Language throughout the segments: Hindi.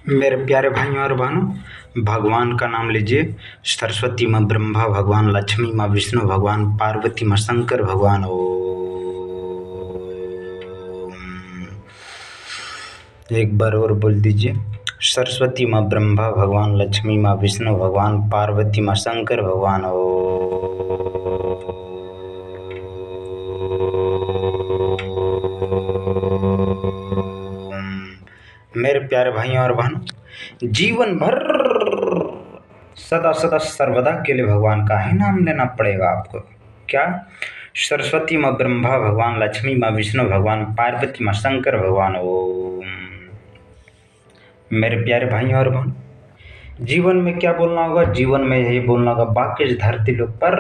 मेरे प्यारे भाइयों और बहनों, भगवान का नाम लीजिए। सरस्वती माँ ब्रह्मा भगवान, लक्ष्मी माँ विष्णु भगवान, पार्वती माँ शंकर भगवान। एक बार और बोल दीजिए। सरस्वती माँ ब्रह्मा भगवान, लक्ष्मी माँ विष्णु भगवान, पार्वती माँ शंकर भगवान। मेरे प्यारे भाइयों और बहनों, जीवन भर सदा सदा सर्वदा के लिए भगवान का ही नाम लेना पड़ेगा आपको। क्या? सरस्वती माँ ब्रह्मा भगवान, लक्ष्मी माँ विष्णु भगवान, पार्वती माँ शंकर भगवान। ओम। मेरे प्यारे भाइयों और बहनों, जीवन में क्या बोलना होगा? जीवन में यही बोलना होगा, बाकी इस धरती लोक पर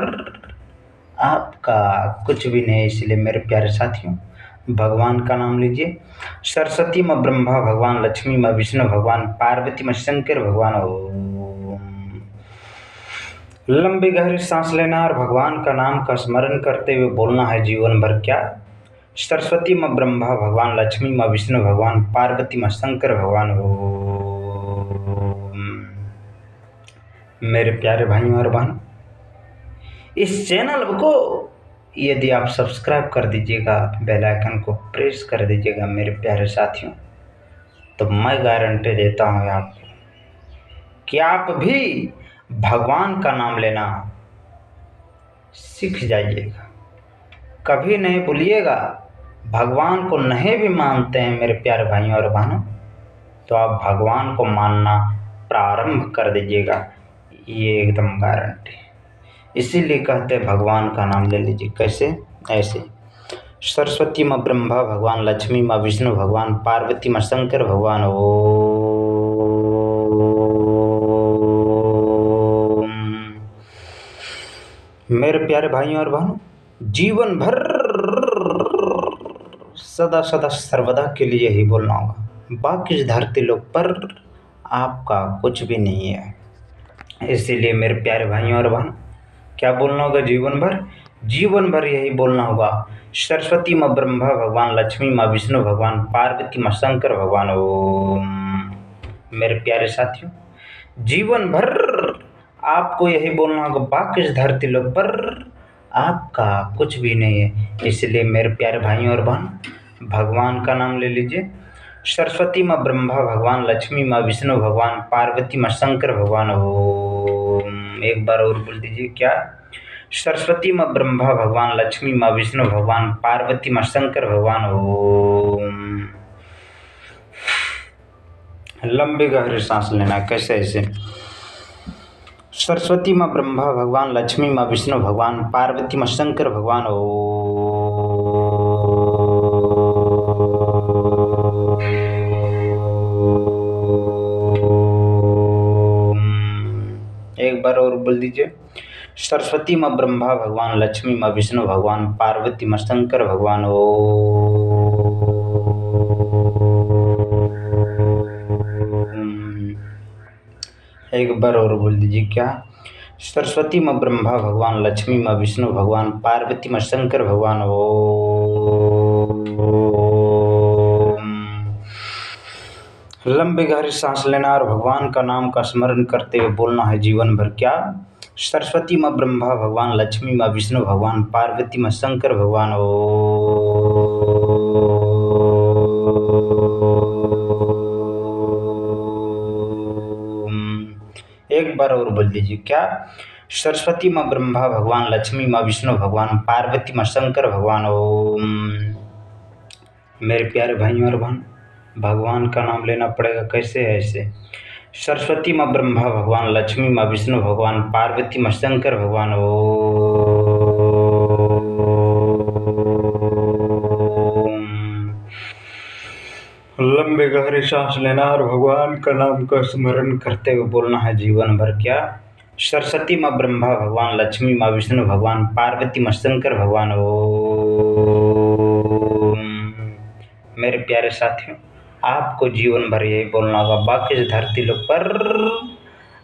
आपका कुछ भी नहीं है। इसलिए मेरे प्यारे साथियों, भगवान का नाम लीजिए। सरस्वती माँ ब्रह्मा भगवान, लक्ष्मी माँ विष्णु भगवान, पार्वती माँ शंकर भगवान। ओम। लंबी गहरी सांस लेना और भगवान का नाम का स्मरण करते हुए बोलना है जीवन भर। क्या? सरस्वती माँ ब्रह्मा भगवान, लक्ष्मी माँ विष्णु भगवान, पार्वती माँ शंकर भगवान। ओम। मेरे प्यारे भाइयों और बहनों, इस चैनल को यदि आप सब्सक्राइब कर दीजिएगा, बेल आइकन को प्रेस कर दीजिएगा मेरे प्यारे साथियों, तो मैं गारंटी देता हूँ आपको कि आप भी भगवान का नाम लेना सीख जाइएगा। कभी नहीं भूलिएगा, भगवान को नहीं भी मानते हैं मेरे प्यारे भाइयों और बहनों, तो आप भगवान को मानना प्रारंभ कर दीजिएगा, ये एकदम गारंटी। इसीलिए कहते हैं भगवान का नाम ले लीजिए। कैसे? ऐसे। सरस्वती माँ ब्रह्मा भगवान, लक्ष्मी माँ विष्णु भगवान, पार्वती माँ शंकर भगवान। ओम। मेरे प्यारे भाइयों और बहनों, जीवन भर सदा सदा सर्वदा के लिए ही बोलना होगा, बाकी इस धरती लोक पर आपका कुछ भी नहीं है। इसीलिए मेरे प्यारे भाइयों और बहनों, क्या बोलना होगा जीवन भर? जीवन भर यही बोलना होगा, सरस्वती माँ ब्रह्मा भगवान, लक्ष्मी माँ विष्णु भगवान, पार्वती माँ शंकर भगवान। ओम। मेरे प्यारे साथियों, जीवन भर आपको यही बोलना होगा, बाकी इस धरती लोक पर आपका कुछ भी नहीं है। इसलिए मेरे प्यारे भाइयों और बहन, भगवान का नाम ले लीजिए। सरस्वती माँ ब्रह्मा भगवान, लक्ष्मी माँ विष्णु भगवान, पार्वती माँ शंकर भगवान। ओम। एक बार और बोल दीजिए। क्या? सरस्वती माँ ब्रह्मा भगवान, लक्ष्मी माँ विष्णु भगवान, पार्वती माँ शंकर भगवान। ओम। लंबी गहरी सांस लेना। कैसे? ऐसे। सरस्वती माँ ब्रह्मा भगवान, लक्ष्मी माँ विष्णु भगवान, पार्वती माँ शंकर भगवान। एक बार और बोल दीजिए। सरस्वती माँ ब्रह्मा भगवान, लक्ष्मी माँ विष्णु भगवान, पार्वती माँ शंकर भगवान। एक बार और बोल दीजिए। क्या? सरस्वती माँ ब्रह्मा भगवान, लक्ष्मी माँ विष्णु भगवान, पार्वती माँ शंकर भगवान। लंबी गहरी सांस लेना और भगवान का नाम का स्मरण करते हुए बोलना है जीवन भर। क्या? सरस्वती माँ ब्रह्मा भगवान, लक्ष्मी माँ विष्णु भगवान, पार्वती माँ शंकर भगवान। एक बार और बोल दीजिए। क्या? सरस्वती माँ ब्रह्मा भगवान, लक्ष्मी माँ विष्णु भगवान, पार्वती माँ शंकर भगवान। ओम। मेरे प्यारे भाइयों और बहन, भगवान का नाम लेना पड़ेगा। कैसे है? ऐसे। सरस्वती माँ ब्रह्मा भगवान, लक्ष्मी माँ विष्णु भगवान, पार्वती माँ शंकर भगवान। लंबे गहरे सांस लेना और भगवान का नाम का स्मरण करते हुए बोलना है जीवन भर। क्या? सरस्वती माँ ब्रह्मा भगवान, लक्ष्मी माँ विष्णु भगवान, पार्वती माँ शंकर भगवान। ओम। मेरे प्यारे साथियों, आपको जीवन भर यही बोलना होगा, बाकी इस धरती लोक पर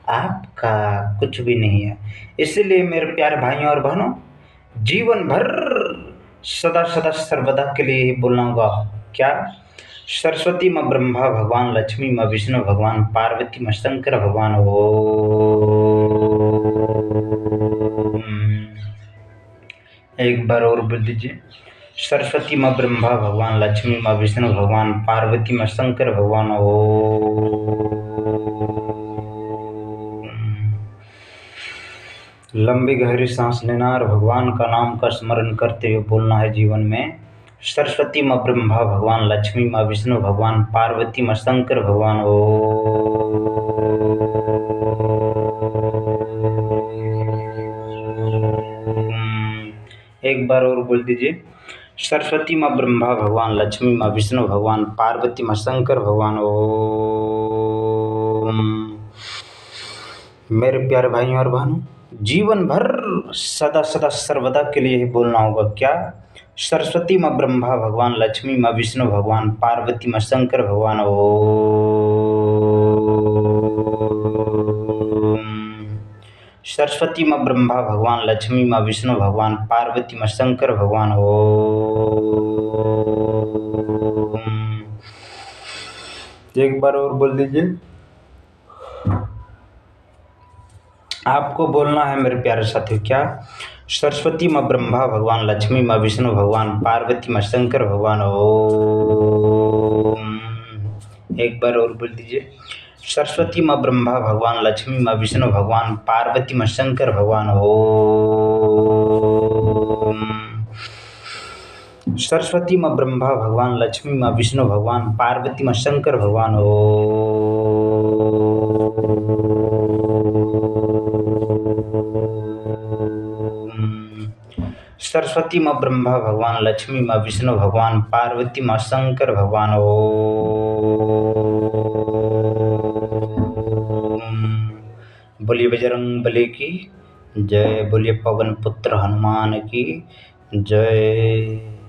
आपका कुछ भी नहीं है। इसलिए मेरे प्यारे भाइयों और बहनों, जीवन भर सदा सदा सर्वदा के लिए ही बोलना होगा। क्या? सरस्वती माँ ब्रह्मा भगवान, लक्ष्मी माँ विष्णु भगवान, पार्वती माँ शंकर भगवान। ओम। एक बार और बोल दीजिए। सरस्वती माँ ब्रह्मा भगवान, लक्ष्मी माँ विष्णु भगवान, पार्वती माँ शंकर भगवान। ओम। लंबी गहरी सांस लेना और भगवान का नाम का स्मरण करते हुए बोलना है जीवन में। सरस्वती माँ ब्रह्मा भगवान, लक्ष्मी माँ विष्णु भगवान, पार्वती माँ शंकर भगवान। एक बार और बोल दीजिए। सरस्वती माँ ब्रह्मा भगवान, लक्ष्मी माँ विष्णु भगवान, पार्वती माँ शंकर भगवान। ओम। मेरे प्यारे भाइयों और बहनों, जीवन भर सदा सदा सर्वदा के लिए ही बोलना होगा क्या? सरस्वती माँ ब्रह्मा भगवान, लक्ष्मी माँ विष्णु भगवान, पार्वती माँ शंकर भगवान। ओम। सरस्वती माँ ब्रह्मा भगवान, लक्ष्मी माँ विष्णु भगवान, पार्वती माँ शंकर भगवान। ओम। एक बार और बोल दीजिए। आपको बोलना है मेरे प्यारे साथियों क्या? सरस्वती माँ ब्रह्मा भगवान, लक्ष्मी माँ विष्णु भगवान, पार्वती माँ शंकर भगवान। ओम। एक बार और बोल दीजिए। सरस्वती माँ ब्रह्मा भगवान, लक्ष्मी माँ विष्णु भगवान, पार्वती माँ शंकर भगवान। ओम। सरस्वती माँ ब्रह्मा भगवान, लक्ष्मी माँ विष्णु भगवान, पार्वती माँ शंकर भगवान। ओम। सरस्वती माँ ब्रह्मा भगवान, लक्ष्मी माँ विष्णु भगवान, पार्वती माँ शंकर भगवान। ओम। बोलिए बजरंग बली की जय, बोलिए पवन पुत्र हनुमान की जय।